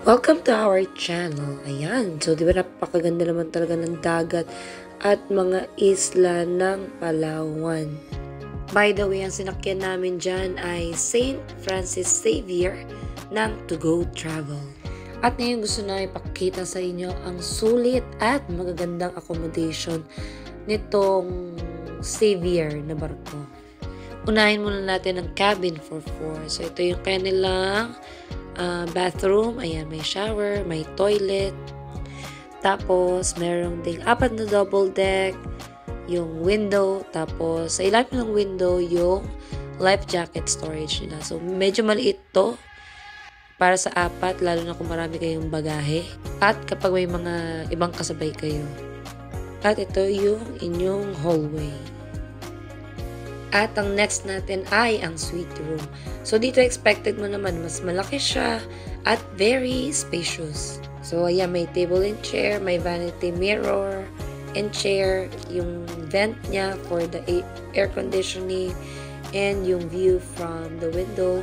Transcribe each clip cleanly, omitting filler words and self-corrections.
Welcome to our channel. Ayan. So, di ba napakaganda naman talaga ng dagat at mga isla ng Palawan. By the way, ang sinakyan namin dyan ay St. Francis Xavier ng To Go Travel. At ngayon gusto na ipakita sa inyo ang sulit at magagandang accommodation nitong Xavier na barko. Unahin muna natin ang cabin for 4. So, ito yung kanilang bathroom. Ayan, may shower, may toilet. Tapos, merong ding 4 na double deck, yung window. Tapos, sa ilalim ng window, yung life jacket storage nila. So, medyo maliit to para sa 4, lalo na kung marami kayong bagahe. At kapag may mga ibang kasabay kayo. At ito yung inyong hallway. At ang next natin ay ang suite room. So, dito expected mo naman mas malaki siya at very spacious. So, ayan, may table and chair, may vanity mirror and chair, yung vent niya for the air conditioning, and yung view from the window,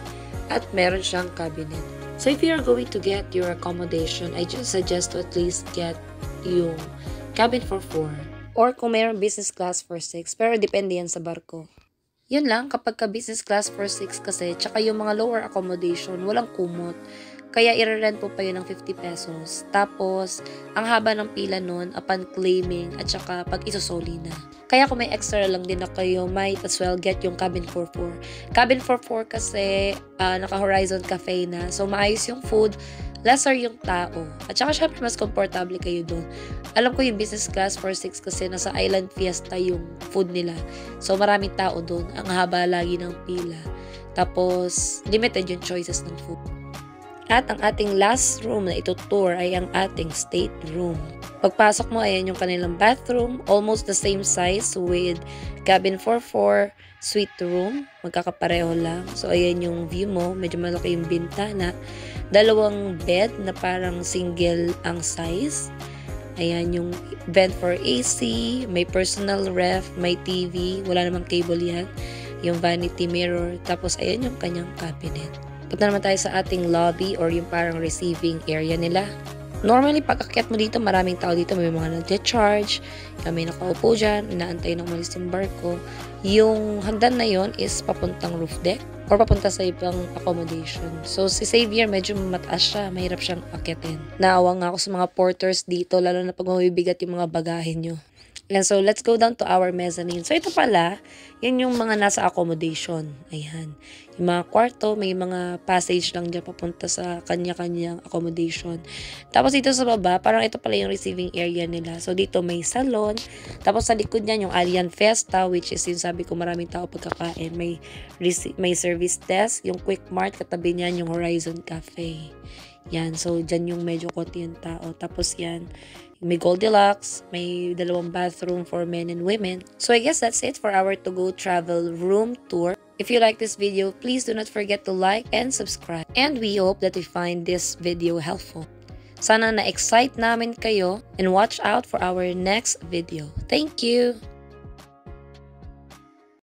at meron siyang cabinet. So, if you're going to get your accommodation, I just suggest to at least get yung cabin for 4. Or kung mayroong business class for 6, pero depende yan sa barko. Yun lang, kapag ka business class for 6 kasi, tsaka yung mga lower accommodation, walang kumot. Kaya i-rent po pa yun ng 50 pesos. Tapos, ang haba ng pila nun upon claiming at tsaka pag isusoli na. Kaya kung may extra lang din na kayo, might as well get yung cabin for 4. Cabin for 4 kasi naka-Horizon Cafe na. So, maayos yung food, lesser yung tao. At saka syempre mas komportable kayo doon. Alam ko yung business class for 6 kasi nasa Island Fiesta yung food nila. So maraming tao doon. Ang haba lagi ng pila. Tapos limited yung choices ng food. At ang ating last room na itutour ay ang ating state room. Pagpasok mo, ayan yung kanilang bathroom. Almost the same size with cabin for 4, suite room. Magkakapareho lang. So ayan yung view mo. Medyo malaki yung bintana. 2 bed na parang single ang size. Ayan yung vent for AC, may personal ref, may TV, wala namang cable yan. Yung vanity mirror, tapos ayan yung kanyang cabinet. Punta naman tayo sa ating lobby or yung parang receiving area nila. Normally, pag akyat mo dito, maraming tao dito. May mga nag-charge, may nakaupo dyan, inaantay na umalis yung barko. Yung hagdan na yon is papuntang roof deck or papunta sa ibang accommodation. So, si Xavier, medyo mataas siya. Mahirap siyang akyatin. Naawa nga ako sa mga porters dito, lalo na pag mabibigat yung mga bagahe nyo. And so, let's go down to our mezzanine. So, ito pala, yan yung mga nasa accommodation. Ayan. Yung mga kwarto, may mga passage lang dyan papunta sa kanya-kanyang accommodation. Tapos dito sa baba, parang ito pala yung receiving area nila. So, dito may salon. Tapos sa likod niyan, yung Alien Fiesta, which is yung sabi ko maraming tao pagkakain. May service desk. Yung Quick Mart, katabi niyan yung Horizon Cafe. Yan. So, dyan yung medyo konti yung tao. Tapos yan, may Goldilocks, may 2 bathroom for men and women. So I guess that's it for our To Go Travel room tour. If you like this video, please do not forget to like and subscribe. And we hope that you find this video helpful. Sana na-excite namin kayo and watch out for our next video. Thank you!